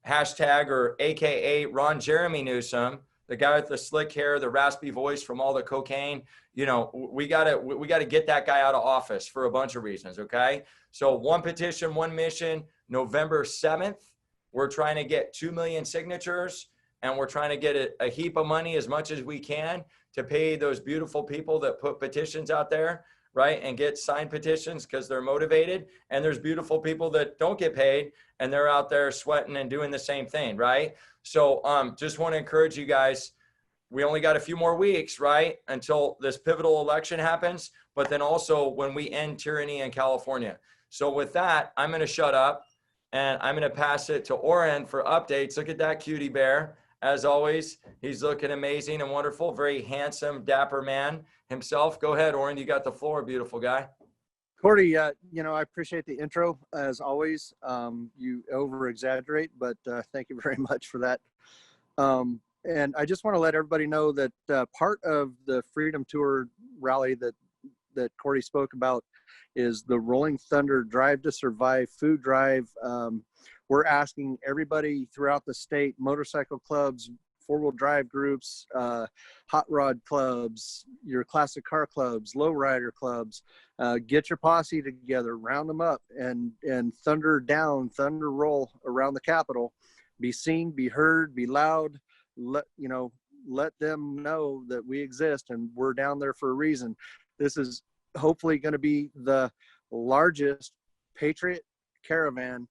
hashtag or AKA Ron Jeremy Newsom, the guy with the slick hair, the raspy voice from all the cocaine. You know, we gotta get that guy out of office for a bunch of reasons. Okay. So one petition, one mission, November 7th, we're trying to get 2 million signatures, and we're trying to get a heap of money, as much as we can, to pay those beautiful people that put petitions out there, right? And get signed petitions because they're motivated. And there's beautiful people that don't get paid and they're out there sweating and doing the same thing, right? So just want to encourage you guys. We only got a few more weeks, right, until this pivotal election happens, but then also when we end tyranny in California. So with that, I'm going to shut up and I'm going to pass it to Oren for updates. Look at that cutie bear. As always, he's looking amazing and wonderful. Very handsome, dapper man himself. Go ahead, Oren. You got the floor, beautiful guy. Cordy, you know, I appreciate the intro as always. You over exaggerate, but thank you very much for that. And I just want to let everybody know that part of the Freedom Tour rally that Cordy spoke about is the Rolling Thunder Drive to Survive food drive. We're asking everybody throughout the state, motorcycle clubs, four-wheel drive groups, hot rod clubs, your classic car clubs, lowrider clubs, get your posse together, round them up, and thunder down, thunder roll around the Capitol. Be seen, be heard, be loud. Let them know that we exist and we're down there for a reason. This is hopefully going to be the largest Patriot caravan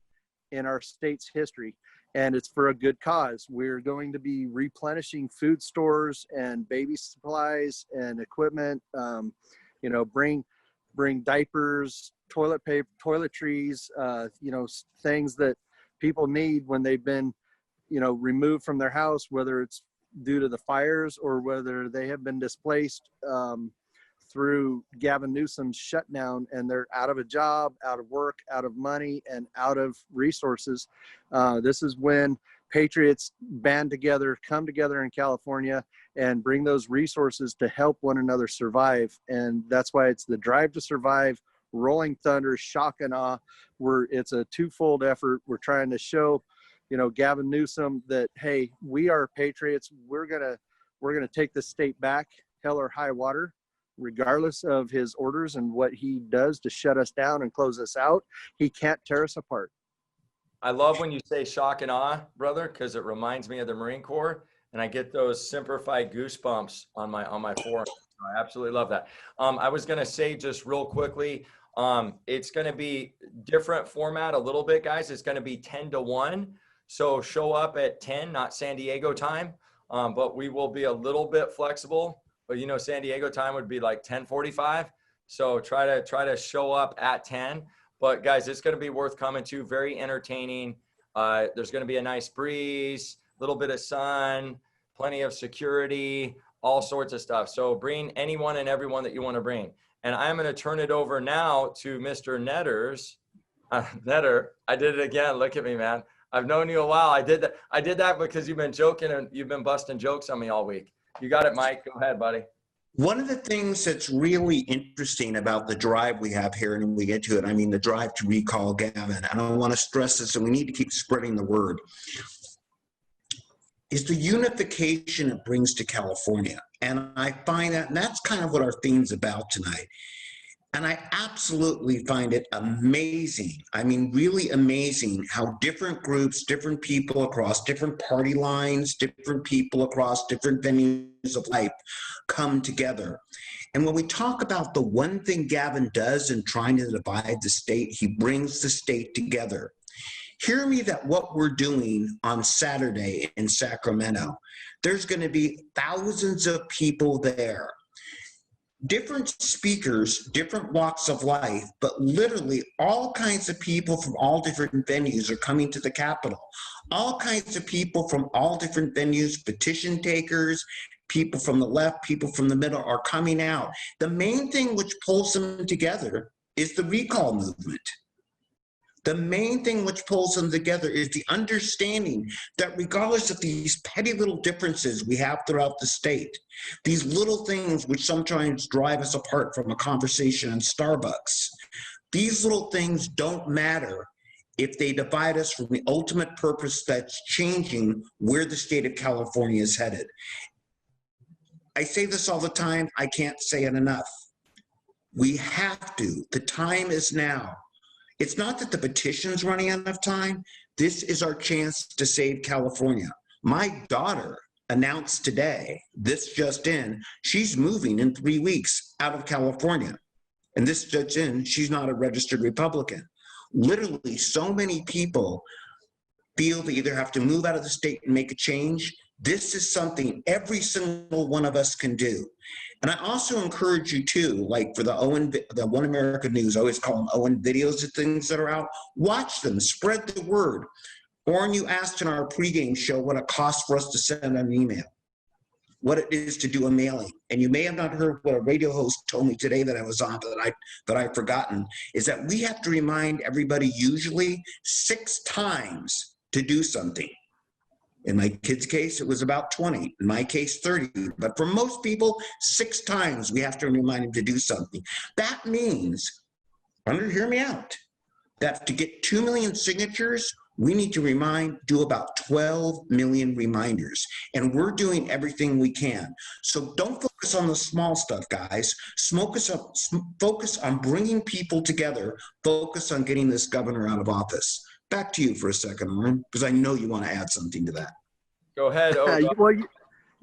in our state's history, and it's for a good cause. We're going to be replenishing food stores and baby supplies and equipment. You know, bring diapers, toilet paper, toiletries, you know, things that people need when they've been, you know, removed from their house, whether it's due to the fires or whether they have been displaced through Gavin Newsom's shutdown and they're out of a job, out of work, out of money, and out of resources. This is when patriots band together, come together in California and bring those resources to help one another survive. And that's why it's the Drive to Survive, Rolling Thunder, Shock and Awe. It's a twofold effort. We're trying to show, you know, Gavin Newsom that, hey, we are patriots. We're gonna take the state back, hell or high water, regardless of his orders and what he does to shut us down and close us out. He can't tear us apart. I love when you say shock and awe, brother, because it reminds me of the Marine Corps, and I get those simplified goosebumps on my forearm. I absolutely love that. I was gonna say just real quickly, it's gonna be different format a little bit, guys. It's gonna be 10 to 1. So show up at 10, not San Diego time, but we will be a little bit flexible. But you know, San Diego time would be like 10:45. So try to show up at 10. But guys, it's going to be worth coming to. Very entertaining. There's going to be a nice breeze, a little bit of sun, plenty of security, all sorts of stuff. So bring anyone and everyone that you want to bring. And I'm going to turn it over now to Mr. Netters. Netter, I did it again. Look at me, man. I've known you a while. I did that because you've been joking and you've been busting jokes on me all week. You got it, Mike. Go ahead, buddy. One of the things that's really interesting about the drive we have here, and we get to it, I mean, the drive to recall Gavin, and I want to stress this, and we need to keep spreading the word, is the unification it brings to California. And I find that, and that's kind of what our theme's about tonight. And I absolutely find it amazing, I mean, really amazing how different groups, different people across different party lines, different people across different venues of life come together. And when we talk about the one thing Gavin does in trying to divide the state, he brings the state together. Hear me that what we're doing on Saturday in Sacramento, there's going to be thousands of people there. Different speakers, different walks of life, but literally all kinds of people from all different venues are coming to the Capitol. All kinds of people from all different venues, petition takers, people from the left, people from the middle are coming out. The main thing which pulls them together is the recall movement. The main thing which pulls them together is the understanding that regardless of these petty little differences we have throughout the state, these little things which sometimes drive us apart from a conversation in Starbucks, these little things don't matter if they divide us from the ultimate purpose that's changing where the state of California is headed. I say this all the time, I can't say it enough. We have to. The time is now. It's not that the petition's running out of time. This is our chance to save California. My daughter announced today, this just in, she's moving in 3 weeks out of California. And this just in, she's not a registered Republican. Literally, so many people feel they either have to move out of the state and make a change. This is something every single one of us can do. And I also encourage you too, like for the One America News, I always call them Owen videos of things that are out. Watch them, spread the word. Orrin, you asked in our pregame show what it costs for us to send an email, what it is to do a mailing. And you may have not heard what a radio host told me today that I was on, that I've forgotten, is that we have to remind everybody usually 6 times to do something. In my kid's case, it was about 20. In my case, 30. But for most people, 6 times we have to remind them to do something. That means, hear me out, that to get 2 million signatures, we need to do about 12 million reminders. And we're doing everything we can. So don't focus on the small stuff, guys. Focus on bringing people together. Focus on getting this governor out of office. Back to you for a second, Orrin, because I know you want to add something to that. Go ahead. Well,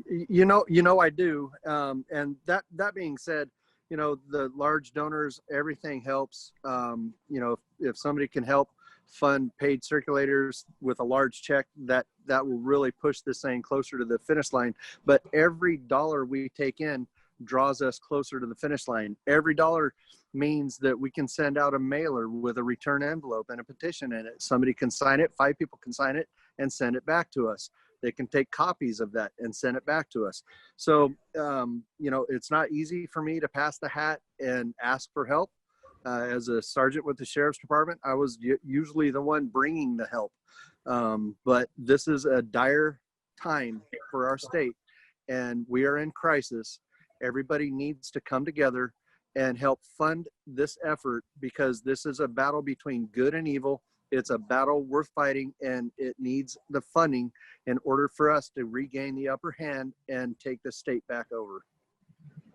you know I do. And that being said, you know, the large donors, everything helps. You know, if somebody can help fund paid circulators with a large check, that will really push this thing closer to the finish line. But every dollar we take in draws us closer to the finish line. Every dollar means that we can send out a mailer with a return envelope and a petition in it. Somebody can sign it, 5 people can sign it and send it back to us. They can take copies of that and send it back to us. So, you know, it's not easy for me to pass the hat and ask for help. As a sergeant with the sheriff's department, I was usually the one bringing the help. But this is a dire time for our state, and we are in crisis. Everybody needs to come together and help fund this effort, because this is a battle between good and evil. It's a battle worth fighting, and it needs the funding in order for us to regain the upper hand and take the state back over.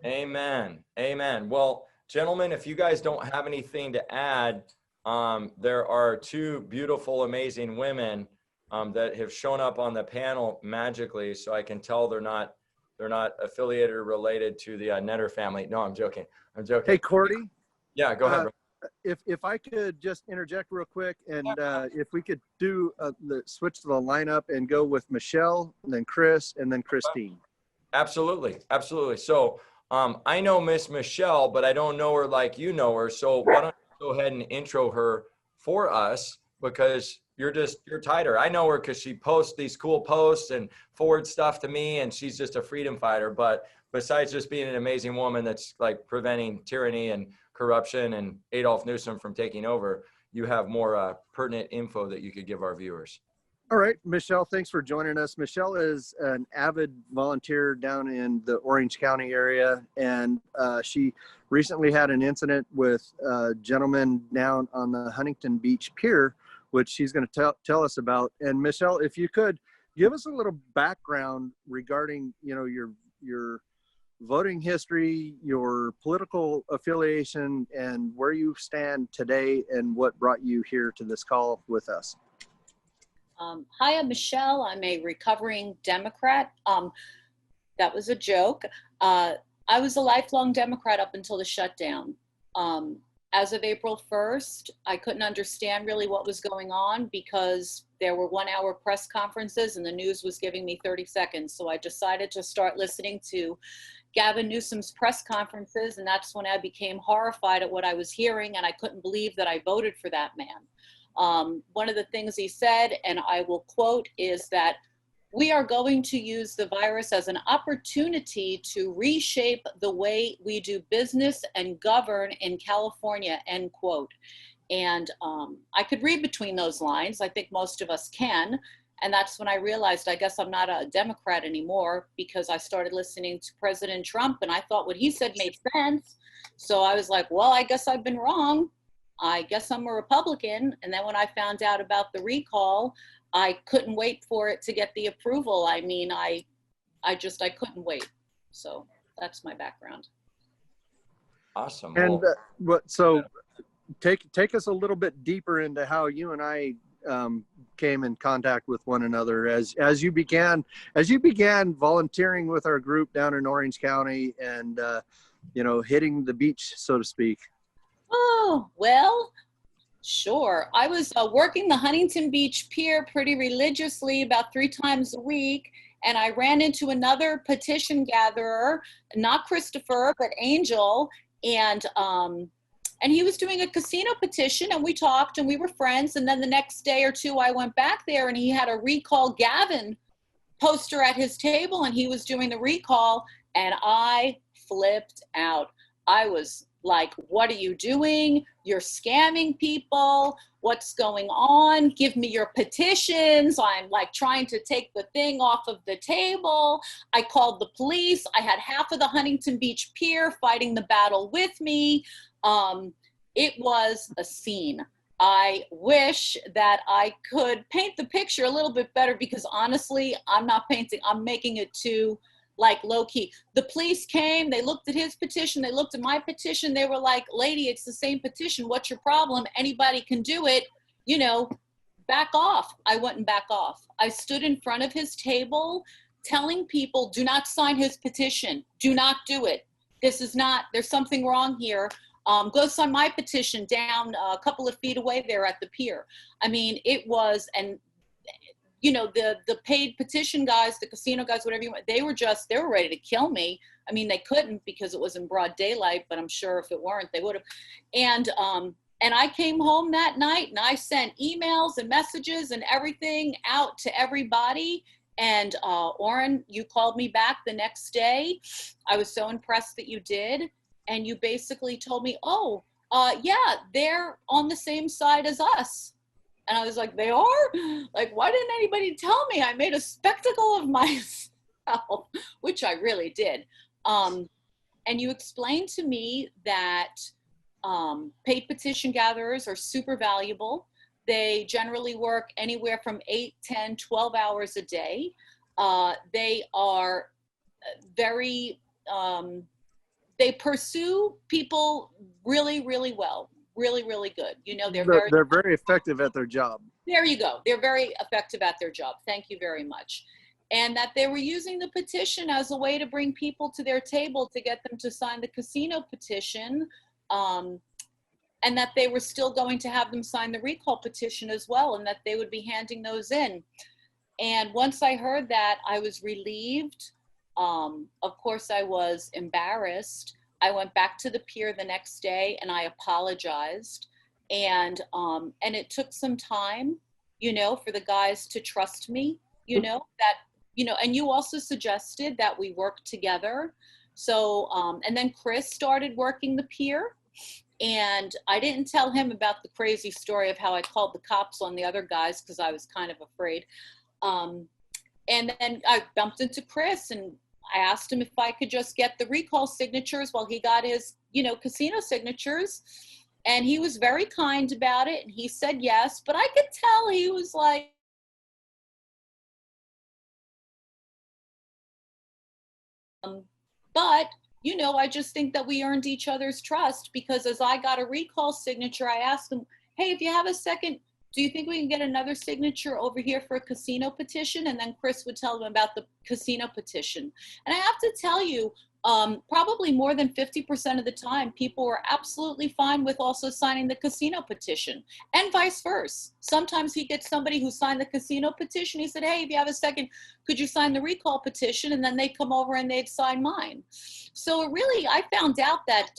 Amen. Amen. Well, gentlemen, if you guys don't have anything to add, there are 2 beautiful, amazing women that have shown up on the panel magically. So I can tell they're not affiliated or related to the Netter family. No, I'm joking. I'm joking. Hey, Cordy. Yeah, go ahead, bro. If I could just interject real quick, and if we could do switch to the lineup and go with Michelle, and then Chris, and then Christine. Absolutely. Absolutely. So I know Miss Michelle, but I don't know her like you know her. So why don't you go ahead and intro her for us, because you're tighter. I know her because she posts these cool posts and forwards stuff to me, and she's just a freedom fighter. But besides just being an amazing woman that's like preventing tyranny and corruption and Adolf Newsom from taking over, you have more pertinent info that you could give our viewers. All right, Michelle, thanks for joining us. Michelle is an avid volunteer down in the Orange County area, and she recently had an incident with a gentleman down on the Huntington Beach Pier, which she's going to tell us about. And Michelle, if you could give us a little background regarding, you know, your voting history, your political affiliation, and where you stand today, and what brought you here to this call with us. Hi, I'm Michelle. I'm a recovering Democrat. That was a joke. I was a lifelong Democrat up until the shutdown. As of April 1st, I couldn't understand really what was going on, because there were 1-hour press conferences and the news was giving me 30 seconds. So I decided to start listening to Gavin Newsom's press conferences, and that's when I became horrified at what I was hearing, and I couldn't believe that I voted for that man. One of the things he said, and I will quote, is that we are going to use the virus as an opportunity to reshape the way we do business and govern in California, end quote. And I could read between those lines. I think most of us can. And that's when I realized, I guess I'm not a Democrat anymore, because I started listening to President Trump, and I thought what he said made sense. So I was like, well, I guess I've been wrong. I guess I'm a Republican. And then when I found out about the recall, I couldn't wait for it to get the approval. I mean, I couldn't wait. So that's my background. Awesome. And Well, so take us a little bit deeper into how you and I came in contact with one another as you began volunteering with our group down in Orange County and hitting the beach, so to speak. Oh, well, sure. I was working the Huntington Beach Pier pretty religiously about 3 times a week. And I ran into another petition gatherer, not Christopher, but Angel. And he was doing a casino petition, and we talked and we were friends. And then the next day or two, I went back there and he had a Recall Gavin poster at his table, and he was doing the recall, and I flipped out. I was like, what are you doing? You're scamming people. What's going on? Give me your petitions. I'm like trying to take the thing off of the table. I called the police. I had half of the Huntington Beach Pier fighting the battle with me. It was a scene. I wish that I could paint the picture a little bit better, because honestly, I'm not painting, I'm making it too like low key. The police came, they looked at his petition, they looked at my petition, they were like, lady, it's the same petition, what's your problem? Anybody can do it, back off. I wouldn't back off. I stood in front of his table telling people, do not sign his petition, do not do it. There's something wrong here. Go sign my petition down a couple of feet away there at the pier. I mean, it was, and the paid petition guys, the casino guys, whatever you want, they were ready to kill me. I mean, they couldn't because it was in broad daylight, but I'm sure if it weren't, they would have. And I came home that night and I sent emails and messages and everything out to everybody. And Orrin, you called me back the next day. I was so impressed that you did. And you basically told me, yeah, they're on the same side as us. And I was like, they are? Like, why didn't anybody tell me? I made a spectacle of myself, which I really did. And you explained to me that paid petition gatherers are super valuable. They generally work anywhere from 8, 10, 12 hours a day. They are very, they pursue people really, really well. Really, really good. They're very effective at their job. There you go. They're very effective at their job. Thank you very much. And that they were using the petition as a way to bring people to their table to get them to sign the casino petition. And that they were still going to have them sign the recall petition as well, and that they would be handing those in. And once I heard that, I was relieved. Of course, I was embarrassed. I went back to the pier the next day and I apologized. And it took some time, for the guys to trust me, and you also suggested that we work together. So, and then Chris started working the pier, and I didn't tell him about the crazy story of how I called the cops on the other guys because I was kind of afraid. And then I bumped into Chris and I asked him if I could just get the recall signatures while he got his, casino signatures. And he was very kind about it. And he said yes, but I could tell he was like, but, I just think that we earned each other's trust, because as I got a recall signature, I asked him, hey, if you have a second, do you think we can get another signature over here for a casino petition? And then Chris would tell them about the casino petition. And I have to tell you, probably more than 50% of the time, people were absolutely fine with also signing the casino petition, and vice versa. Sometimes he gets somebody who signed the casino petition. He said, hey, if you have a second, could you sign the recall petition? And then they'd come over and they'd sign mine. So really, I found out that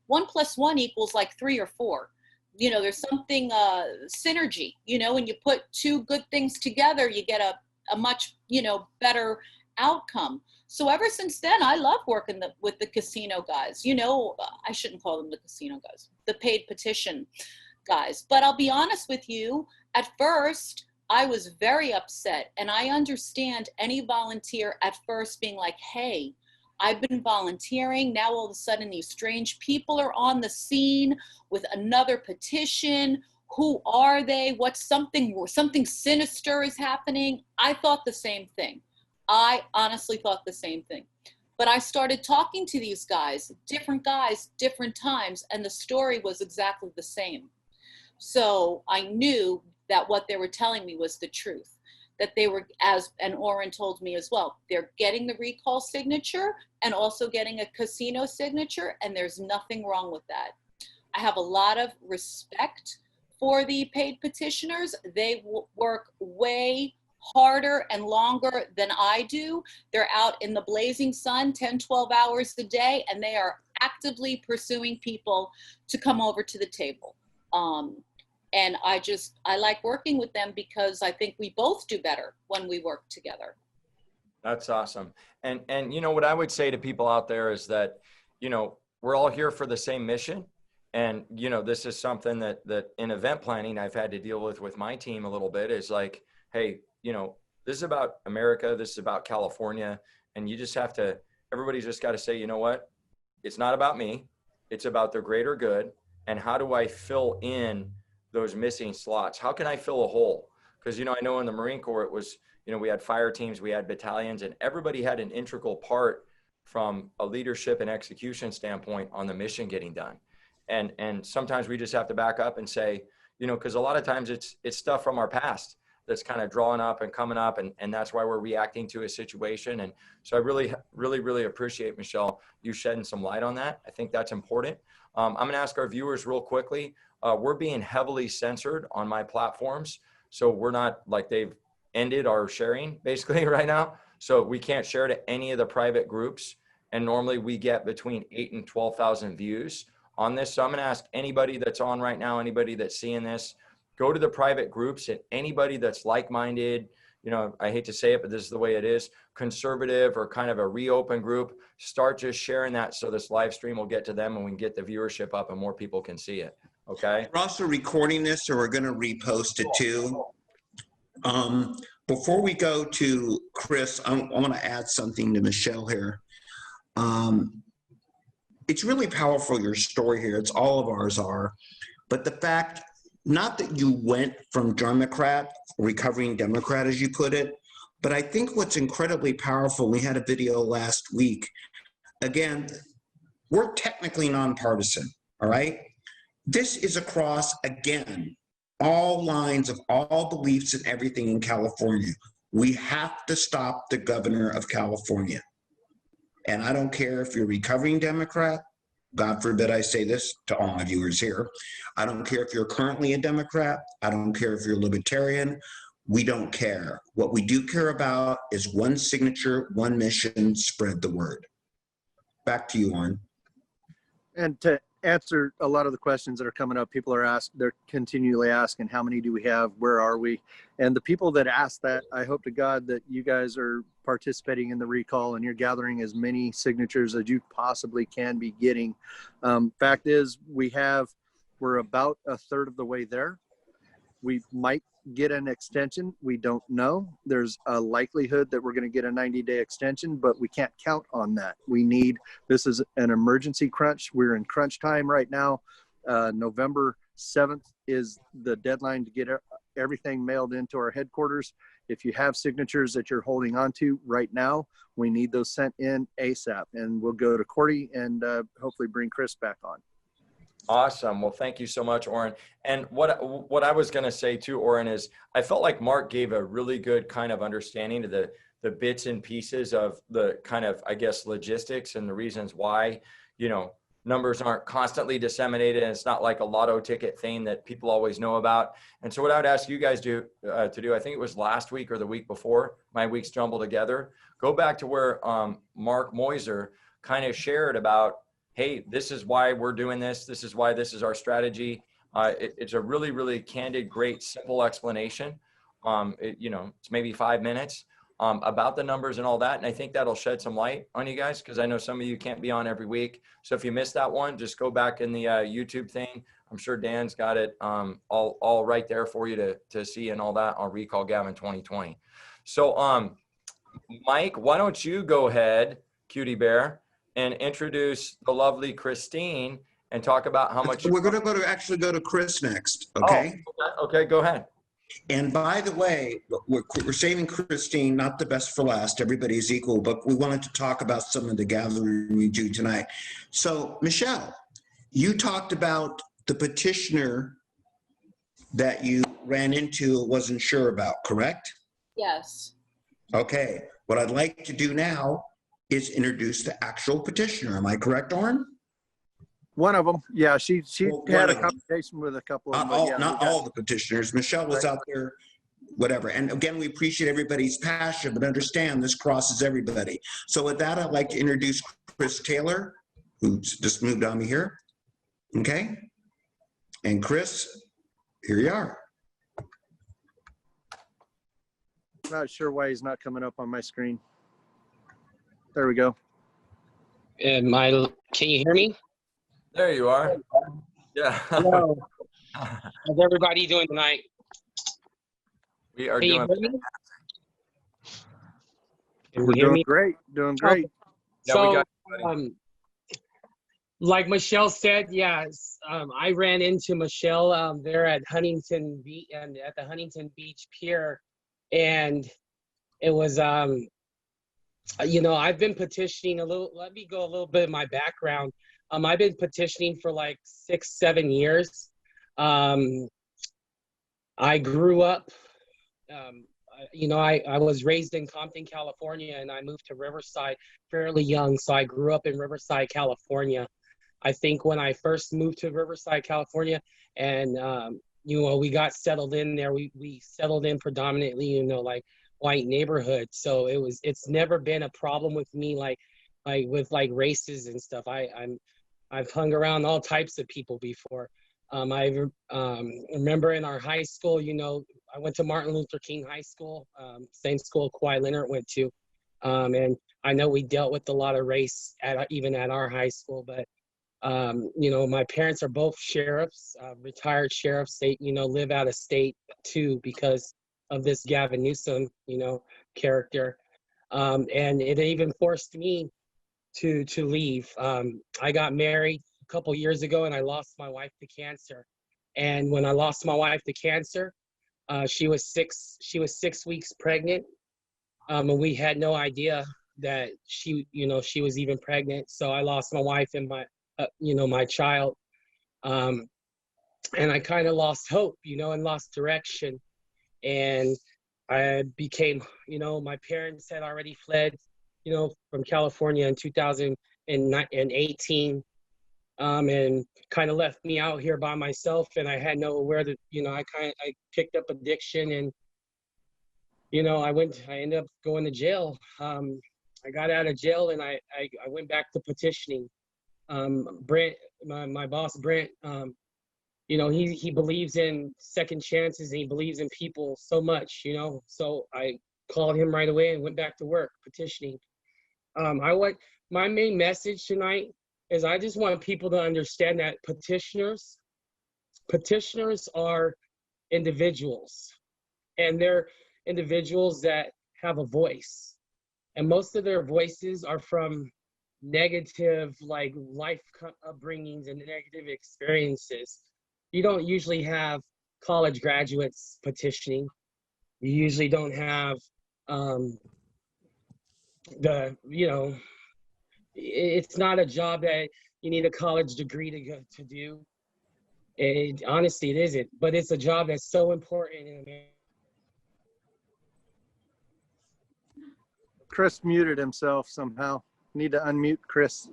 1 + 1 = like 3 or 4. There's something, synergy, when you put two good things together, you get a much, better outcome. So ever since then, I love working with the casino guys. I shouldn't call them the casino guys, the paid petition guys. But I'll be honest with you, at first, I was very upset. And I understand any volunteer at first being like, hey, I've been volunteering. Now all of a sudden these strange people are on the scene with another petition. Who are they? What's something sinister is happening? I thought the same thing. I honestly thought the same thing. But I started talking to these guys, different times, and the story was exactly the same. So I knew that what they were telling me was the truth, that they were, and Oren told me as well, they're getting the recall signature and also getting a casino signature, and there's nothing wrong with that. I have a lot of respect for the paid petitioners. They work way harder and longer than I do. They're out in the blazing sun 10, 12 hours a day, and they are actively pursuing people to come over to the table. And I like working with them because I think we both do better when we work together. That's awesome. And you know, what I would say to people out there is that, you know, we're all here for the same mission. And, you know, this is something that in event planning, I've had to deal with my team a little bit, is like, hey, you know, this is about America. This is about California. And you just have to, everybody's just got to say, you know what? It's not about me. It's about the greater good. And how do I fill in those missing slots? How can I fill a hole? Because, you know, I know in the Marine Corps, it was, you know, we had fire teams, we had battalions, and everybody had an integral part from a leadership and execution standpoint on the mission getting done. And sometimes we just have to back up and say, you know, because a lot of times it's stuff from our past that's kind of drawing up and coming up, and that's why we're reacting to a situation. And so I really appreciate, Michelle, you shedding some light on that. I think that's important. I'm going to ask our viewers real quickly. We're being heavily censored on my platforms, so we're not, like, they've ended our sharing basically right now, so we can't share to any of the private groups. And normally we get between 8,000 and 12,000 views on this. So I'm going to ask anybody that's on right now, anybody that's seeing this, go to the private groups, and anybody that's like-minded, you know, I hate to say it, but this is the way it is, conservative or kind of a reopen group, start just sharing that so this live stream will get to them and we can get the viewership up and more people can see it. Okay. We're also recording this, so we're going to repost it too. Before we go to Chris, I want to add something to Michelle here. It's really powerful, your story here. It's all of ours are. But the fact, not that you went from Democrat, recovering Democrat, as you put it, but I think what's incredibly powerful, we had a video last week. Again, we're technically nonpartisan, all right? This is across, again, all lines of all beliefs and everything in California. We have to stop the governor of California. And I don't care if you're a recovering Democrat, God forbid I say this to all my viewers here. I don't care if you're currently a Democrat. I don't care if you're a libertarian. We don't care. What we do care about is one signature, one mission, spread the word. Back to you, Oren. And to answer a lot of the questions that are coming up, people are they're continually asking, how many do we have? Where are we? And the people that ask that, I hope to God that you guys are participating in the recall and you're gathering as many signatures as you possibly can be getting. Fact is, we're about a third of the way there. We might get an extension. We don't know. There's a likelihood that we're going to get a 90-day extension, but we can't count on that. This is an emergency crunch. We're in crunch time right now. November 7th is the deadline to get everything mailed into our headquarters. If you have signatures that you're holding on to right now, we need those sent in ASAP, and we'll go to Cordy and hopefully bring Chris back on. Awesome. Well, thank you so much, Oren. And what I was going to say too, Oren, is I felt like Mark gave a really good kind of understanding to the bits and pieces of the kind of, I guess, logistics and the reasons why, you know, numbers aren't constantly disseminated, and it's not like a lotto ticket thing that people always know about. And so what I would ask you guys to do, I think it was last week or the week before, my weeks jumbled together, go back to where Mark Moiser kind of shared about, hey, this is why we're doing this. This is why this is our strategy. It's a really, really candid, great, simple explanation. You know, it's maybe 5 minutes about the numbers and all that. And I think that'll shed some light on you guys, because I know some of you can't be on every week. So if you missed that one, just go back in the YouTube thing. I'm sure Dan's got it all right there for you to see and all that on Recall Gavin 2020. So Mike, why don't you go ahead Cutie Bear, and introduce the lovely Christine and talk about how much. We're going to actually go to Chris next, Oh, okay? okay, go ahead. And by the way, we're saving Christine, not the best for last. Everybody's equal, but we wanted to talk about some of the gathering we do tonight. So, Michelle, you talked about the petitioner that you ran into wasn't sure about, correct? Yes. Okay. What I'd like to do now is introduce the actual petitioner. Am I correct, Oren? One of them, yeah, she Well, had one a of them. conversation with a couple of Not them. all, But yeah, not all the petitioners. Michelle was Right. out there, whatever. And again, we appreciate everybody's passion, but understand this crosses everybody. So with that, I'd like to introduce Chris Taylor, who's just moved on me here. Okay. And Chris, here you are. Not sure why he's not coming up on my screen. There we go. Can you hear me? There you are. Yeah. Hello. How's everybody doing tonight? We are Can you doing. hear me? Can We're you hear doing me? great, doing great. Yeah, we So, got you, buddy. like Michelle said, yes, I ran into Michelle there at Huntington Beach and at the Huntington Beach Pier, and it was you know, I've been petitioning a little. Let me go a little bit of my background. I've been petitioning for like 6-7 years. I grew up, you know, I was raised in Compton, California, and I moved to Riverside fairly young. So I grew up in Riverside, California. I think when I first moved to Riverside, California, and, you know, we got settled in there, we settled in predominantly, you know, like white neighborhood. So it's never been a problem with me, like with like races and stuff. I've hung around all types of people before. I remember in our high school, you know, I went to Martin Luther King High School, same school Kawhi Leonard went to. And I know we dealt with a lot of race even at our high school, but, you know, my parents are both sheriffs, retired sheriffs. They, you know, live out of state too because of this Gavin Newsom, you know, character. And it even forced me to leave. I got married a couple years ago and I lost my wife to cancer. And when I lost my wife to cancer, she was 6 weeks pregnant. And we had no idea that she, you know, she was even pregnant. So I lost my wife and my, you know, my child. And I kind of lost hope, you know, and lost direction. And I became, you know, my parents had already fled, you know, from California in 2018, and kind of left me out here by myself. And I had nowhere to, you know, I picked up addiction, and, you know, I ended up going to jail. I got out of jail and I went back to petitioning. Brent, my boss, Brent, you know, he believes in second chances and he believes in people so much, you know. So I called him right away and went back to work petitioning. My main message tonight is I just want people to understand that petitioners are individuals, and they're individuals that have a voice, and most of their voices are from negative, like, life upbringings and negative experiences. You don't usually have college graduates petitioning. You usually don't have you know, it's not a job that you need a college degree to do. Honestly, it isn't, but it's a job that's so important in America. Chris muted himself somehow. Need to unmute Chris.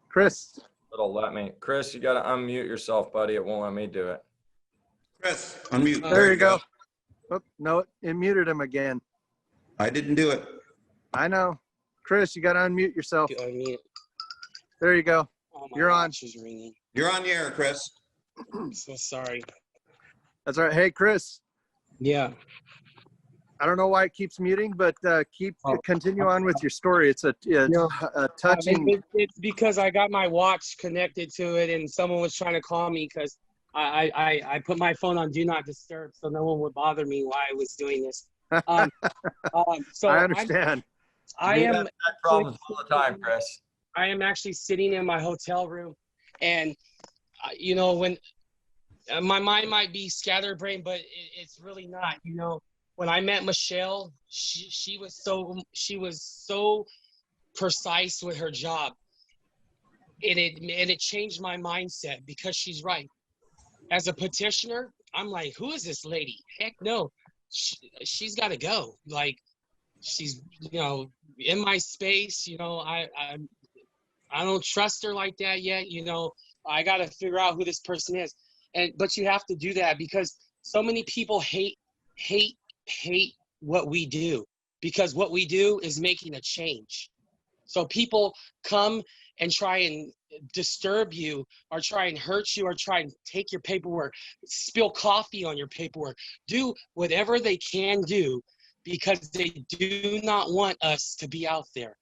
Chris. It'll let me. Chris, you got to unmute yourself, buddy. It won't let me do it. Chris, unmute. There you go. Oh, no, it muted him again. I didn't do it. I know. Chris, you got to unmute yourself. Unmute. There you go. Oh, my You're on. watch is ringing. You're on the air, Chris. I'm so sorry. That's all right. Hey, Chris. Yeah. I don't know why it keeps muting, but continue on with your story. It's a touching. It's because I got my watch connected to it, and someone was trying to call me because I put my phone on Do Not Disturb, so no one would bother me while I was doing this. So I understand. I You am have that problems all the time, Chris. I am actually sitting in my hotel room, and you know, when my mind might be scatterbrained, but it's really not. You know, when I met Michelle, she was so precise with her job, and it changed my mindset because she's right. As a petitioner, I'm like, who is this lady? Heck no, she's got to go. Like, she's, you know, in my space. You know, I don't trust her like that yet. You know, I got to figure out who this person is. But you have to do that because so many people hate, hate what we do, because what we do is making a change. So people come and try and disturb you, or try and hurt you, or try and take your paperwork, spill coffee on your paperwork, do whatever they can do because they do not want us to be out there.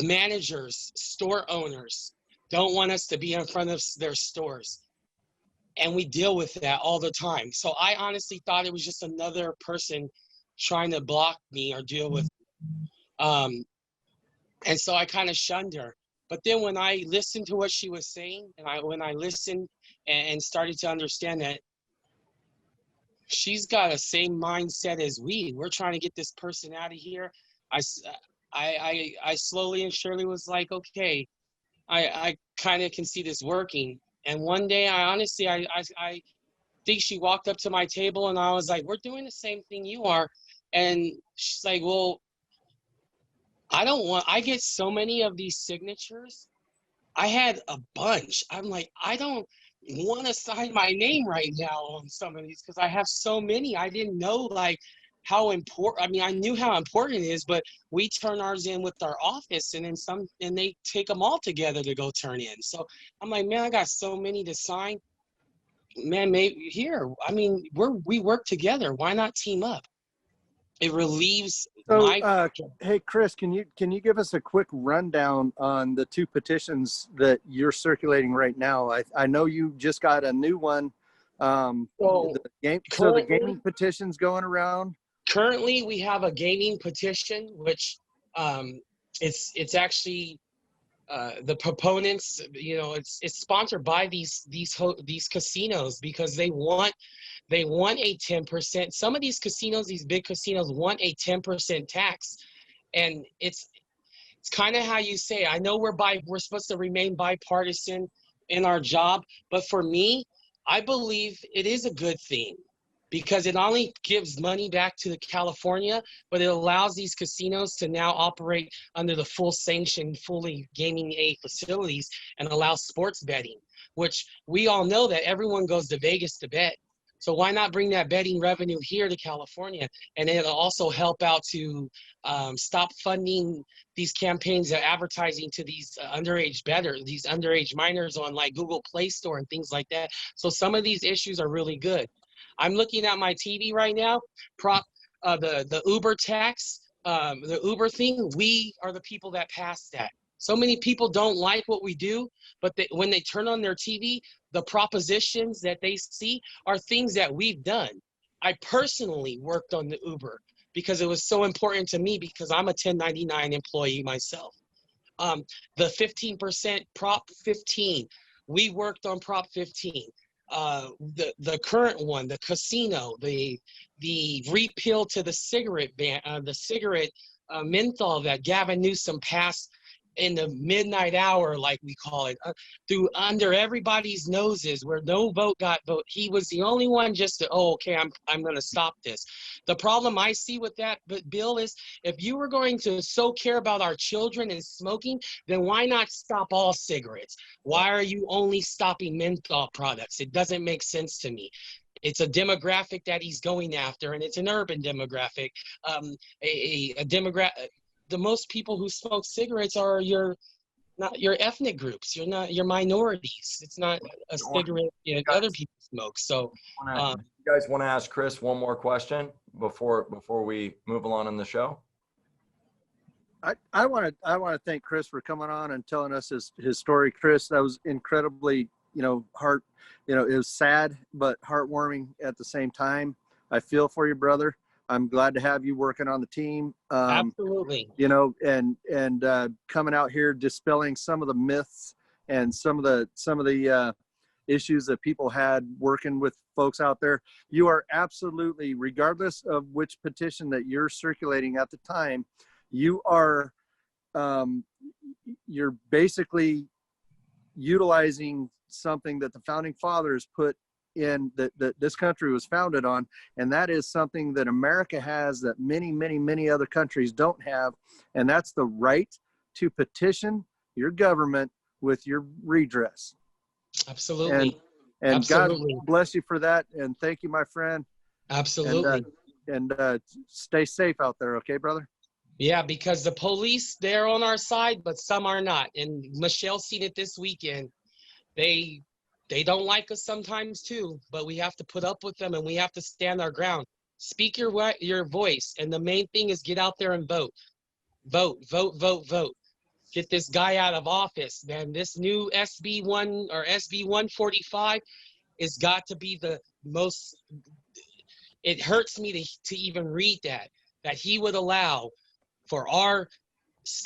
Managers, store owners don't want us to be in front of their stores. And we deal with that all the time. So I honestly thought it was just another person trying to block me or deal with me. And so I kind of shunned her. But then when I listened to what she was saying, and when I listened and started to understand that she's got the same mindset as we're trying to get this person out of here. I slowly and surely was like, okay, I kind of can see this working. And one day, I think she walked up to my table, and I was like, we're doing the same thing you are. And she's like, well, I get so many of these signatures. I had a bunch. I'm like, I don't want to sign my name right now on some of these because I have so many. I didn't know like how important. I mean, I knew how important it is, but we turn ours in with our office, and then and they take them all together to go turn in. So I'm like, man, I got so many to sign. Man, maybe here. I mean, we work together. Why not team up? It relieves So, my. hey, Chris, can you give us a quick rundown on the two petitions that you're circulating right now? I know you just got a new one. So the gaming petition's going around. Currently, we have a gaming petition, which it's actually the proponents. You know, it's sponsored by these casinos because they want a 10%. Some of these casinos, these big casinos, want a 10% tax, and it's kind of how you say. I know we're supposed to remain bipartisan in our job, but for me, I believe it is a good thing because it not only gives money back to California, but it allows these casinos to now operate under the full sanction, fully gaming A facilities and allow sports betting, which we all know that everyone goes to Vegas to bet. So why not bring that betting revenue here to California? And it'll also help out to stop funding these campaigns of advertising to these underage bettors, these underage minors on like Google Play Store and things like that. So some of these issues are really good. I'm looking at my TV right now. The Uber tax, the Uber thing. We are the people that passed that. So many people don't like what we do, but when they turn on their TV, the propositions that they see are things that we've done. I personally worked on the Uber because it was so important to me because I'm a 1099 employee myself. The 15% Prop 15, we worked on Prop 15. The current one, the casino, the repeal to the cigarette ban, the cigarette menthol that Gavin Newsom passed in the midnight hour, like we call it, through under everybody's noses, where no vote got vote. He was the only one just to, okay, I'm going to stop this. The problem I see with that bill is if you were going to so care about our children and smoking, then why not stop all cigarettes? Why are you only stopping menthol products? It doesn't make sense to me. It's a demographic that he's going after, and it's an urban demographic, a demographic. The most people who smoke cigarettes are not your ethnic groups. You're not your minorities. It's not a cigarette other people smoke. So, you guys want to ask Chris one more question before we move along in the show? I want to thank Chris for coming on and telling us his story. Chris, that was incredibly, it was sad but heartwarming at the same time. I feel for you, brother. I'm glad to have you working on the team. Absolutely. You know, and coming out here, dispelling some of the myths and some of the issues that people had working with folks out there. You are absolutely, regardless of which petition that you're circulating at the time, you are, you're basically utilizing something that the founding fathers put in, that this country was founded on, and that is something that America has that many other countries don't have, and that's the right to petition your government with your redress. Absolutely. And Absolutely. God bless you for that, and thank you, my friend. Absolutely. And stay safe out there, okay, brother? Yeah, because the police, they're on our side, but some are not. And Michelle's seen it this weekend. They don't like us sometimes too, but we have to put up with them, and we have to stand our ground. Speak your voice, and the main thing is get out there and vote. Vote. Get this guy out of office, man. This new SB 1 or SB 145 has got to be the most. It hurts me to even read that he would allow for our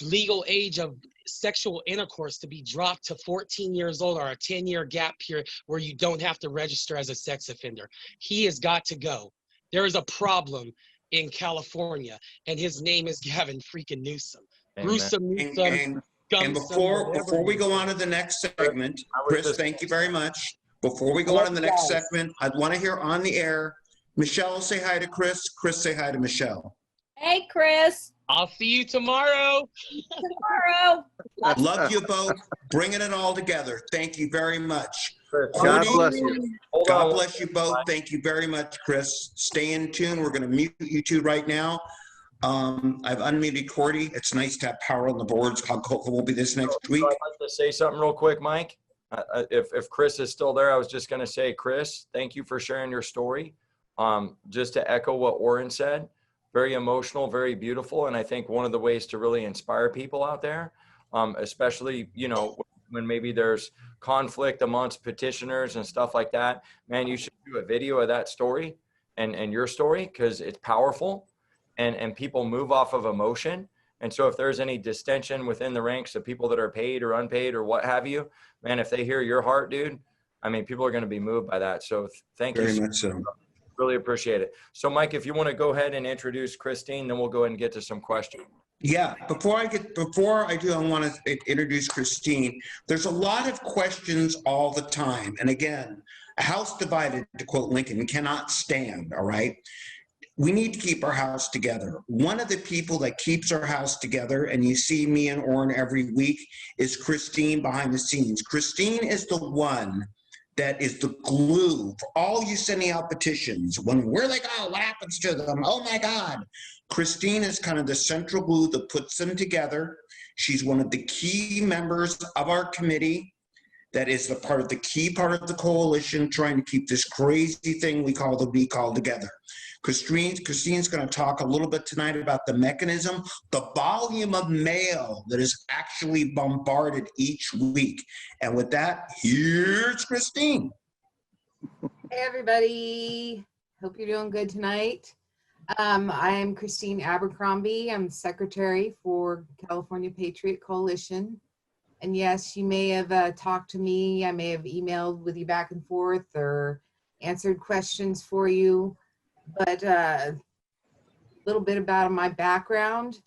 legal age of sexual intercourse to be dropped to 14 years old, or a 10-year gap period where you don't have to register as a sex offender. He has got to go. There is a problem in California, and his name is Gavin freaking Newsom. Gruesome Newsom. And before we go on to the next segment, Chris, thank you very much. Before we go on to the next segment, I'd want to hear on the air, Michelle, say hi to Chris. Chris, say hi to Michelle. Hey, Chris. I'll see you tomorrow. Love you both. Bringing it all together. Thank you very much. God bless you. God bless you both. Thank you very much, Chris. Stay in tune. We're going to mute you two right now. I've unmuted Cordy. It's nice to have power on the boards. Hopefully we'll be this next week. I'd like to say something real quick, Mike. If Chris is still there, I was just going to say, Chris, thank you for sharing your story. Just to echo what Oren said, very emotional, very beautiful. And I think one of the ways to really inspire people out there, especially, you know, when maybe there's conflict amongst petitioners and stuff like that, man, you should do a video of that story and your story, because it's powerful and people move off of emotion. And so if there's any distension within the ranks of people that are paid or unpaid or what have you, man, if they hear your heart, dude, I mean, people are going to be moved by that. So thank you. Very much so. Really appreciate it. So Mike, if you want to go ahead and introduce Christine, then we'll go ahead and get to some questions. Yeah, before I do, I want to introduce Christine. There's a lot of questions all the time. And again, a house divided, to quote Lincoln, cannot stand, all right? We need to keep our house together. One of the people that keeps our house together, and you see me and Oren every week, is Christine behind the scenes. Christine is the one that is the glue for all you sending out petitions. Where they go, what happens to them? Oh my God. Christine is kind of the central glue that puts them together. She's one of the key members of our committee that is the key part of the coalition trying to keep this crazy thing we call the recall together. Christine's going to talk a little bit tonight about the mechanism, the volume of mail that is actually bombarded each week. And with that, here's Christine. Hey, everybody. Hope you're doing good tonight. I am Christine Abercrombie. I'm secretary for California Patriot Coalition. And yes, you may have talked to me. I may have emailed with you back and forth or answered questions for you. But a little bit about my background.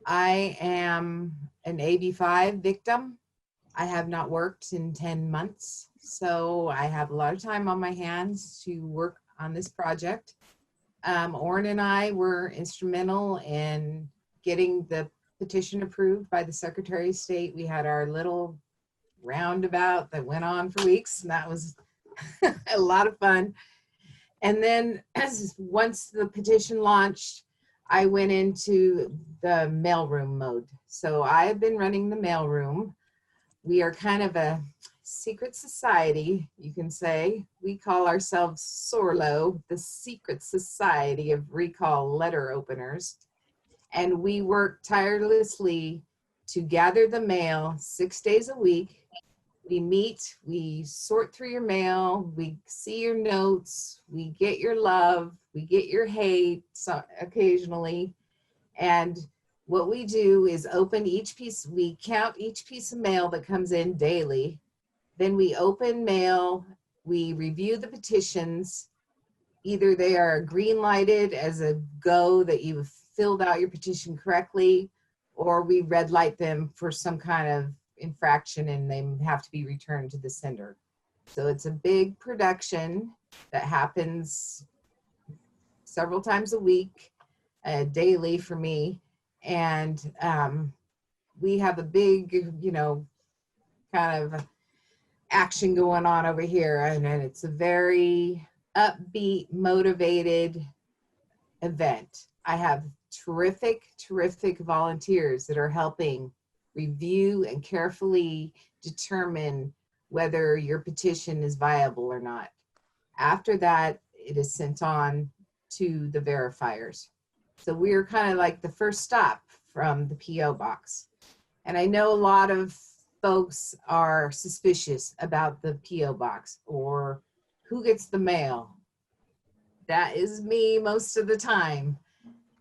I am an AB5 victim. I have not worked in 10 months, so I have a lot of time on my hands to work on this project. Oren and I were instrumental in getting the petition approved by the Secretary of State. We had our little roundabout that went on for weeks, and that was a lot of fun. And then once the petition launched, I went into the mailroom mode. So I've been running the mailroom. We are kind of a secret society, you can say. We call ourselves SORLO, the Secret Society of Recall Letter Openers. And we work tirelessly to gather the mail 6 days a week, We meet, we sort through your mail, we see your notes, we get your love, we get your hate occasionally. And what we do is open each piece, we count each piece of mail that comes in daily. Then we open mail, we review the petitions. Either they are green lighted as a go that you've filled out your petition correctly, or we red light them for some kind of infraction and they have to be returned to the sender. So it's a big production that happens several times a week, daily for me. And we have a big, you know, kind of action going on over here. And it's a very upbeat, motivated event. I have terrific, terrific volunteers that are helping review and carefully determine whether your petition is viable or not. After that, it is sent on to the verifiers. So we're kind of like the first stop from the PO box. And I know a lot of folks are suspicious about the PO box or who gets the mail. That is me most of the time.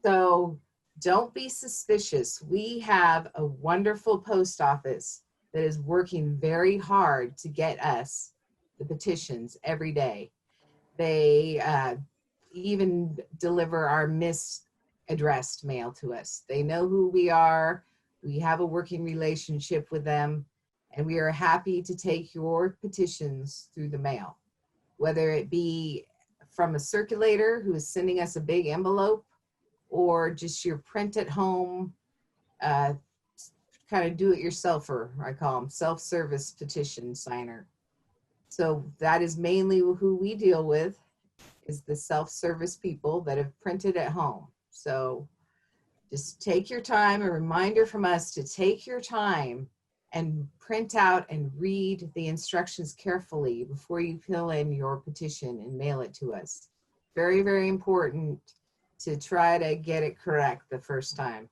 So don't be suspicious. We have a wonderful post office that is working very hard to get us the petitions every day. They even deliver our misaddressed mail to us. They know who we are. We have a working relationship with them, and we are happy to take your petitions through the mail, whether it be from a circulator who is sending us a big envelope, or just your print at home, kind of do-it-yourselfer, I call them, self-service petition signer. So that is mainly who we deal with, is the self-service people that have printed at home. So just take your time, a reminder from us to take your time and print out and read the instructions carefully before you fill in your petition and mail it to us. Very, very important to try to get it correct the first time.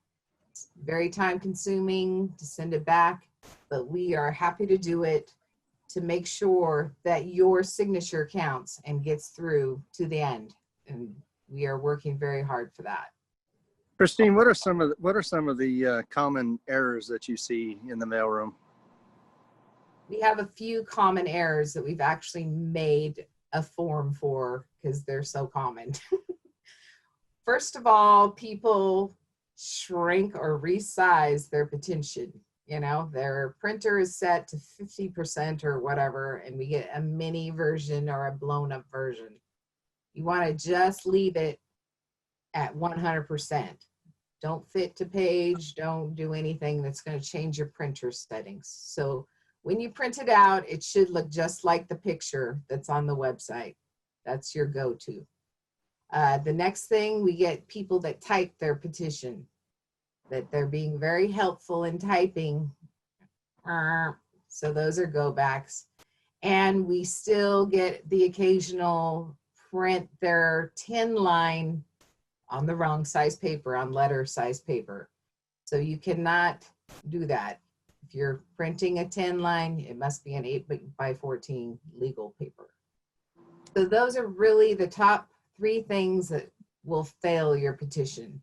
It's very time consuming to send it back, but we are happy to do it to make sure that your signature counts and gets through to the end. And we are working very hard for that. Christine, what are some of the common errors that you see in the mailroom? We have a few common errors that we've actually made a form for because they're so common. First of all, people shrink or resize their petition. You know, their printer is set to 50% or whatever, and we get a mini version or a blown up version. You want to just leave it at 100%. Don't fit to page, don't do anything that's going to change your printer settings. So when you print it out, it should look just like the picture that's on the website. That's your go-to. The next thing, we get people that type their petition, that they're being very helpful in typing. So those are go backs. And we still get the occasional print their 10 line on the wrong size paper, on letter size paper. So you cannot do that. If you're printing a 10 line, it must be an 8x14 legal paper. So those are really the top 3 things that will fail your petition.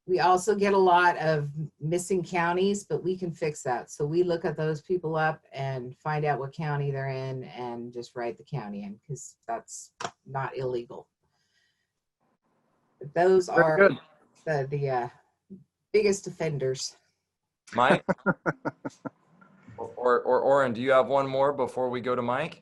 We also get a lot of missing counties, but we can fix that. So we look at those people up and find out what county they're in and just write the county in, because that's not illegal. But those are the biggest offenders. Mike? or Oren, do you have one more before we go to Mike?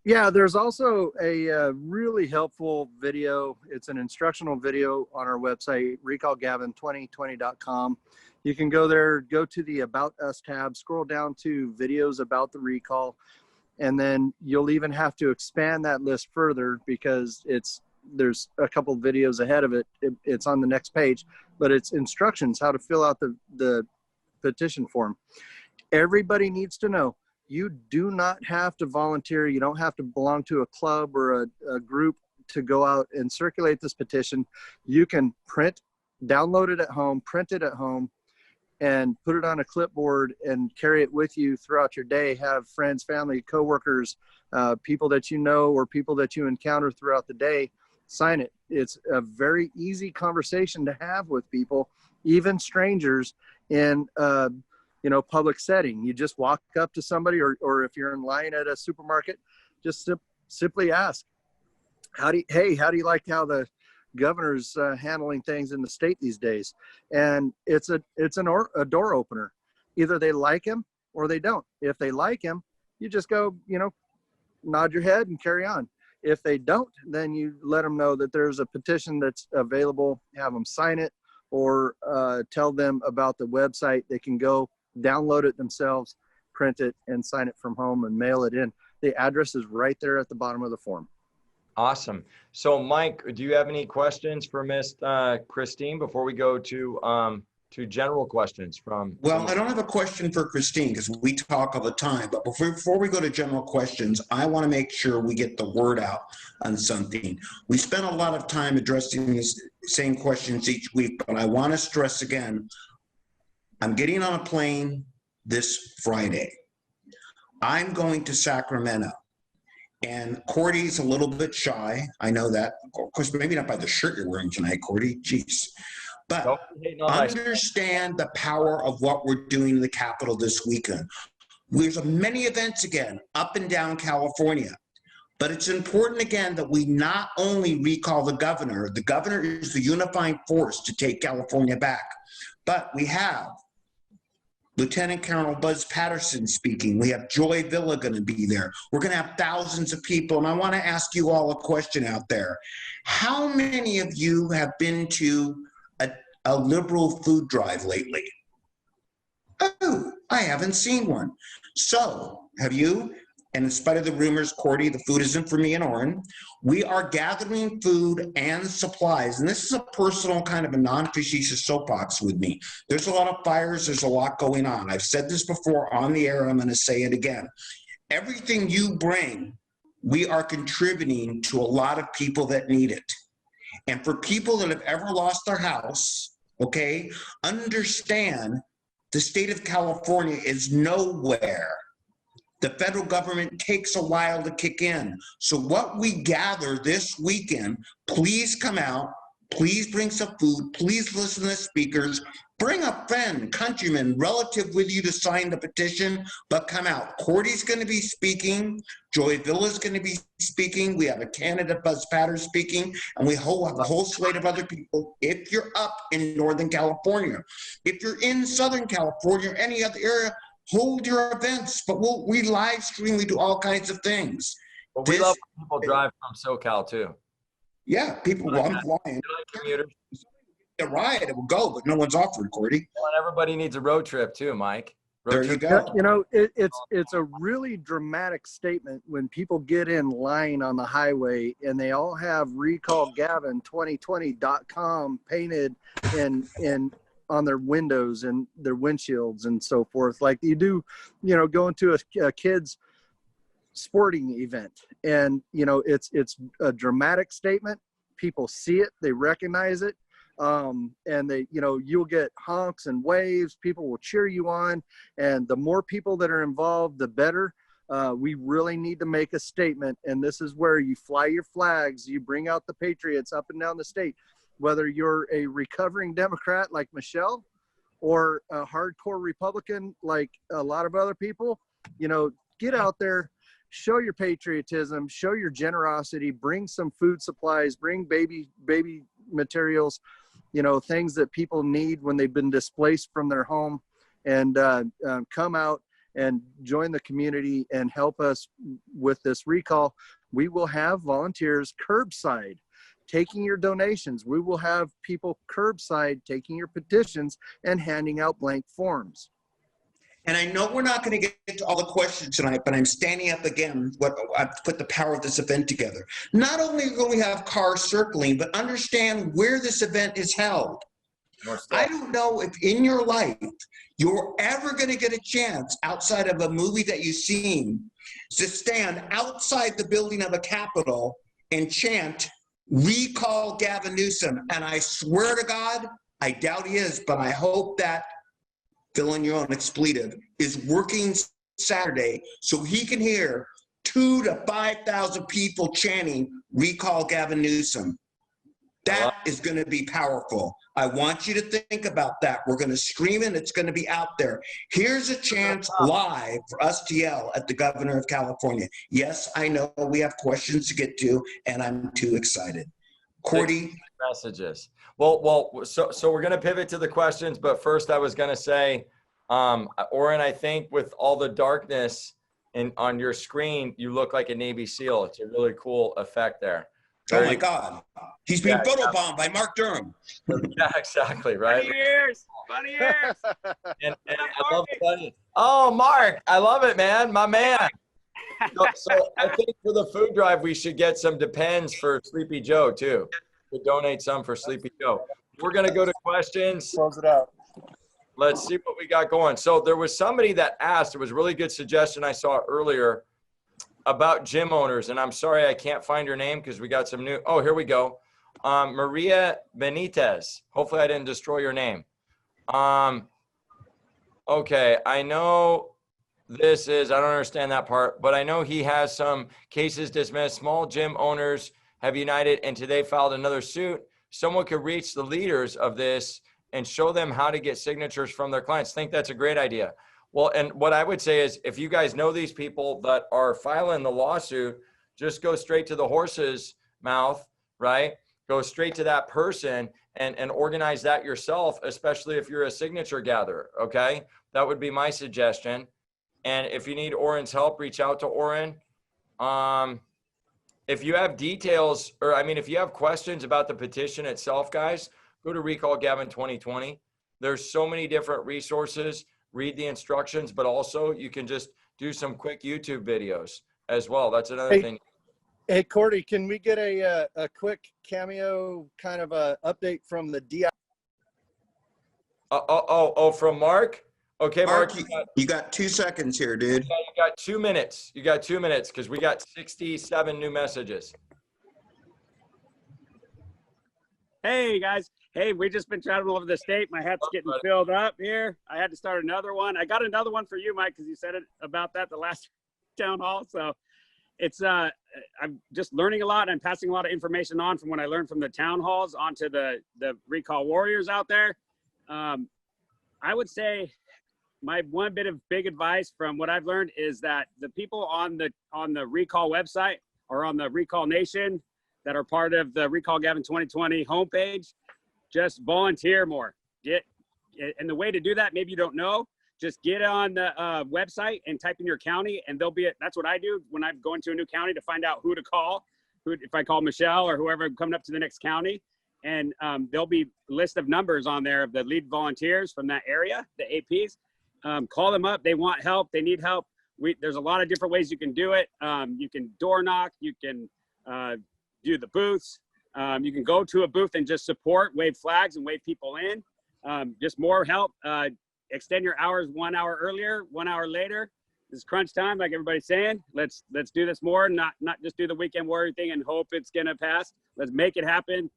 Yeah, there's also a really helpful video. It's an instructional video on our website, recallgavin2020.com. You can go there, go to the About Us tab, scroll down to videos about the recall, and then you'll even have to expand that list further because there's a couple videos ahead of it. It's on the next page, but it's instructions how to fill out the petition form. Everybody needs to know, you do not have to volunteer. You don't have to belong to a club or a group to go out and circulate this petition. You can download it at home, print it at home, and put it on a clipboard and carry it with you throughout your day. Have friends, family, coworkers, people that you know or people that you encounter throughout the day sign it. It's a very easy conversation to have with people, even strangers, in public setting. You just walk up to somebody, or if you're in line at a supermarket, just simply ask, how do you like how the governor's handling things in the state these days? And it's a door opener. Either they like him or they don't. If they like him, you just go, nod your head and carry on. If they don't, then you let them know that there's a petition that's available, have them sign it, or tell them about the website. They can go download it themselves, print it, and sign it from home and mail it in. The address is right there at the bottom of the form. Awesome. So Mike, do you have any questions for Miss Christine before we go to general questions from? Well, I don't have a question for Christine because we talk all the time, but before we go to general questions, I want to make sure we get the word out on something. We spend a lot of time addressing these same questions each week, but I want to stress again, I'm getting on a plane this Friday. I'm going to Sacramento. And Cordy's a little bit shy. I know that. Of course, maybe not by the shirt you're wearing tonight, Cordy. Jeez. But understand the power of what we're doing in the Capitol this weekend. There's many events again up and down California. But it's important again that we not only recall the governor is the unifying force to take California back, but we have Lieutenant Colonel Buzz Patterson speaking. We have Joy Villa going to be there. We're going to have thousands of people. And I want to ask you all a question out there. How many of you have been to a liberal food drive lately? Oh, I haven't seen one. So, have you? And in spite of the rumors, Cordy, the food isn't for me and Oren. We are gathering food and supplies. And this is a personal kind of a non-facetious soapbox with me. There's a lot of fires. There's a lot going on. I've said this before on the air. I'm going to say it again. Everything you bring, we are contributing to a lot of people that need it. And for people that have ever lost their house, okay, understand the state of California is nowhere. The federal government takes a while to kick in. So what we gather this weekend, please come out, please bring some food, please listen to the speakers, bring a friend, countryman, relative with you to sign the petition, but come out. Cordy's going to be speaking. Joy Villa's going to be speaking. We have a candidate, Buzz Patter, speaking, and we have a whole slate of other people. If you're up in Northern California, if you're in Southern California or any other area, hold your events, but we live stream, we do all kinds of things. But we love when people drive from SoCal too. Yeah, people, well, I'm flying. Commuters. A ride, it will go, but no one's offered, Cordy. Well, everybody needs a road trip too, Mike. There you go. It's a really dramatic statement when people get in line on the highway and they all have Recall Gavin 2020.com painted in on their windows and their windshields and so forth, like you do, going to a kid's sporting event. And, it's a dramatic statement. People see it, they recognize it. And they, you'll get honks and waves, people will cheer you on. And the more people that are involved, the better. We really need to make a statement. And this is where you fly your flags, you bring out the patriots up and down the state. Whether you're a recovering Democrat like Michelle or a hardcore Republican like a lot of other people, get out there, show your patriotism, show your generosity, bring some food supplies, bring baby materials, things that people need when they've been displaced from their home, and come out and join the community and help us with this recall. We will have volunteers curbside taking your donations. We will have people curbside taking your petitions and handing out blank forms. And I know we're not going to get to all the questions tonight, but I'm standing up again. I've put the power of this event together. Not only will we have cars circling, but understand where this event is held. I don't know if in your life you're ever going to get a chance outside of a movie that you've seen to stand outside the building of a Capitol and chant, "Recall Gavin Newsom." And I swear to God, I doubt he is, but I hope that fill in your own expletive, is working Saturday so he can hear 2,000 to 5,000 people chanting, recall Gavin Newsom. That is going to be powerful. I want you to think about that. We're going to scream it. It's going to be out there. Here's a chance live for us to yell at the governor of California. Yes, I know we have questions to get to, and I'm too excited. Cordy? Messages. So we're going to pivot to the questions, but first I was going to say, Oren, I think with all the darkness on your screen, you look like a Navy SEAL. It's a really cool effect there. Oh my God. He's being photobombed by Mark Durham. Yeah, exactly, right? Funny ears. Funny ears. And I love funny. Oh, Mark, I love it, man. My man. So I think for the food drive, we should get some Depends for Sleepy Joe, too. To donate some for Sleepy Joe. We're going to go to questions. Close it out. Let's see what we got going. So there was somebody that asked, it was a really good suggestion I saw earlier about gym owners. And I'm sorry, I can't find your name because we got some new. Oh, here we go. Maria Benitez. Hopefully I didn't destroy your name. Okay, I know this is, I don't understand that part, but I know he has some cases dismissed. Small gym owners have united and today filed another suit. Someone could reach the leaders of this and show them how to get signatures from their clients. Think that's a great idea. Well, and what I would say is if you guys know these people that are filing the lawsuit, just go straight to the horse's mouth, right? Go straight to that person and organize that yourself, especially if you're a signature gatherer, okay? That would be my suggestion. And if you need Oren's help, reach out to Oren. If you have details, or I mean, if you have questions about the petition itself, guys, go to Recall Gavin 2020. There's so many different resources. Read the instructions, but also you can just do some quick YouTube videos as well. That's another thing. Hey, Cordy, can we get a quick cameo kind of a update from the DI? From Mark? Okay, Mark. You got 2 seconds here, dude. Yeah, you got 2 minutes. You got 2 minutes because we got 67 new messages. Hey, guys. Hey, we've just been traveling all over the state. My hat's getting filled up here. I had to start another one. I got another one for you, Mike, because you said it about that the last town hall. So it's I'm just learning a lot. I'm passing a lot of information on from what I learned from the town halls onto the recall warriors out there. I would say my one bit of big advice from what I've learned is that the people on the recall website or on the Recall Nation that are part of the Recall Gavin 2020 homepage, just volunteer more. And the way to do that, maybe you don't know, just get on the website and type in your county, and that's what I do when I'm going to a new county to find out who to call, if I call Michelle or whoever coming up to the next county. And there'll be a list of numbers on there of the lead volunteers from that area, the APs. Call them up. They want help. They need help. There's a lot of different ways you can do it. You can door knock. You can do the booths. You can go to a booth and just support, wave flags and wave people in. Just more help. Extend your hours 1 hour earlier, 1 hour later. This is crunch time, like everybody's saying. Let's do this more, not just do the weekend warrior thing and hope it's gonna pass. Let's make it happen.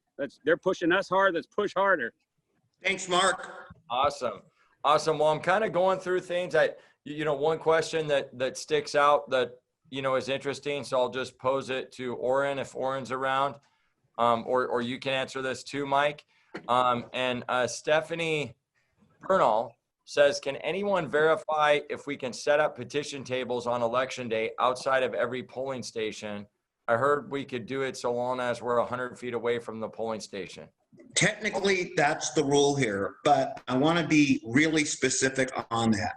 They're pushing us hard. Let's push harder. Thanks, Mark. Awesome. Well, I'm kind of going through things. One question that sticks out that, is interesting. So I'll just pose it to Oren if Oren's around, or you can answer this too, Mike. And Stephanie Bernal says, can anyone verify if we can set up petition tables on election day outside of every polling station? I heard we could do it so long as we're 100 feet away from the polling station. Technically, that's the rule here, but I want to be really specific on that.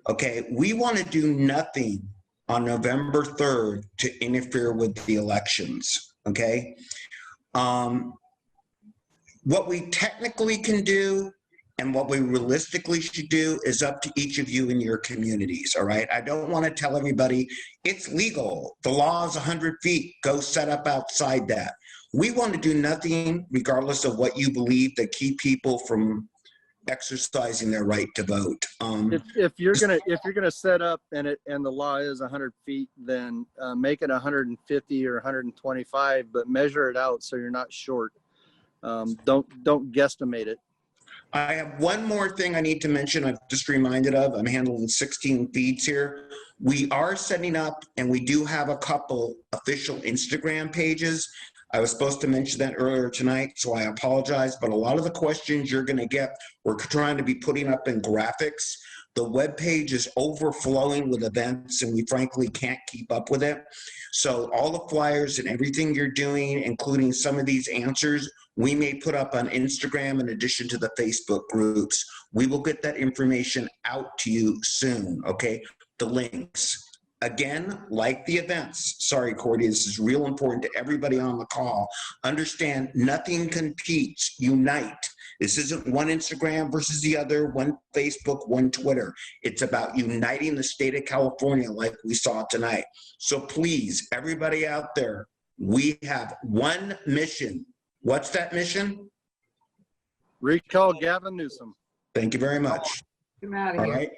Okay, we want to do nothing on November 3rd to interfere with the elections, okay? What we technically can do and what we realistically should do is up to each of you in your communities, all right? I don't want to tell everybody it's legal. The law is 100 feet. Go set up outside that. We want to do nothing, regardless of what you believe, that keep people from exercising their right to vote. If you're gonna set up and the law is 100 feet, then make it 150 or 125, but measure it out so you're not short. Don't guesstimate it. I have one more thing I need to mention. I've just reminded of. I'm handling 16 feeds here. We are setting up, and we do have a couple official Instagram pages. I was supposed to mention that earlier tonight, so I apologize. But a lot of the questions you're going to get, we're trying to be putting up in graphics. The web page is overflowing with events, and we frankly can't keep up with it. So all the flyers and everything you're doing, including some of these answers, we may put up on Instagram in addition to the Facebook groups. We will get that information out to you soon, okay? The links. Again, like the events. Sorry, Cordy, this is real important to everybody on the call. Understand, nothing competes. Unite. This isn't one Instagram versus the other, one Facebook, one Twitter. It's about uniting the state of California like we saw tonight. So please, everybody out there, we have one mission. What's that mission? Recall Gavin Newsom. Thank you very much. Get out of All here. right.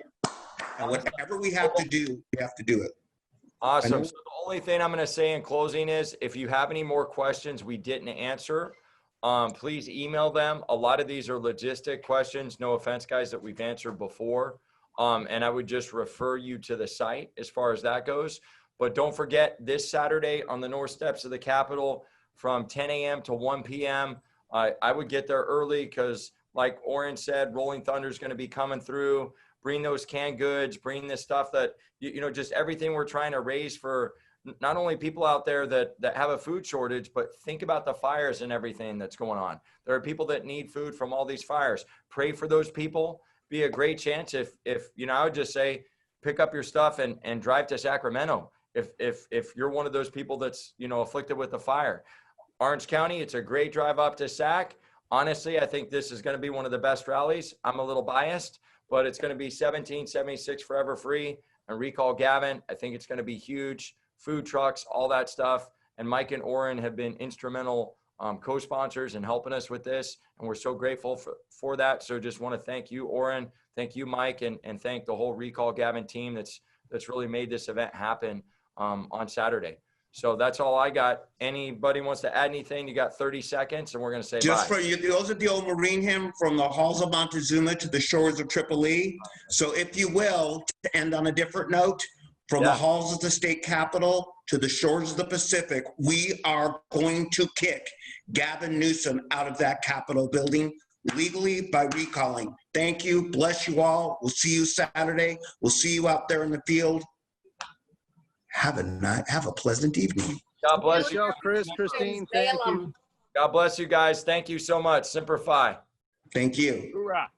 And whatever we have to do, we have to do it. Awesome. So the only thing I'm going to say in closing is if you have any more questions we didn't answer, please email them. A lot of these are logistic questions. No offense, guys, that we've answered before. And I would just refer you to the site as far as that goes. But don't forget, this Saturday on the north steps of the Capitol from 10 a.m. to 1 p.m., I would get there early because, like Oren said, Rolling Thunder is going to be coming through. Bring those canned goods, bring this stuff that, you know, just everything we're trying to raise for not only people out there that have a food shortage, but think about the fires and everything that's going on. There are people that need food from all these fires. Pray for those people. Be a great chance if you know, I would just say, pick up your stuff and drive to Sacramento. If you're one of those people that's, you know, afflicted with the fire. Orange County, it's a great drive up to Sac. Honestly, I think this is going to be one of the best rallies. I'm a little biased, but it's going to be 1776 Forever Free and Recall Gavin. I think it's going to be huge. Food trucks, all that stuff. And Mike and Oren have been instrumental co-sponsors in helping us with this. And we're so grateful for that. So just want to thank you, Oren. Thank you, Mike, and thank the whole Recall Gavin team that's really made this event happen on Saturday. So that's all I got. Anybody wants to add anything? You got 30 seconds and we're going to say Just bye. for you, those are the old Marine hymn from the halls of Montezuma to the shores of Tripoli. So if you will, to end on a different note, from the halls of the state capitol to the shores of the Pacific, we are going to kick Gavin Newsom out of that Capitol building legally by recalling. Thank you. Bless you all. We'll see you Saturday. We'll see you out there in the field. Have a pleasant evening. God bless you. Michelle, Chris, Christine, thank you. God bless you guys. Thank you so much. Semper Fi. Thank you. Hoorah.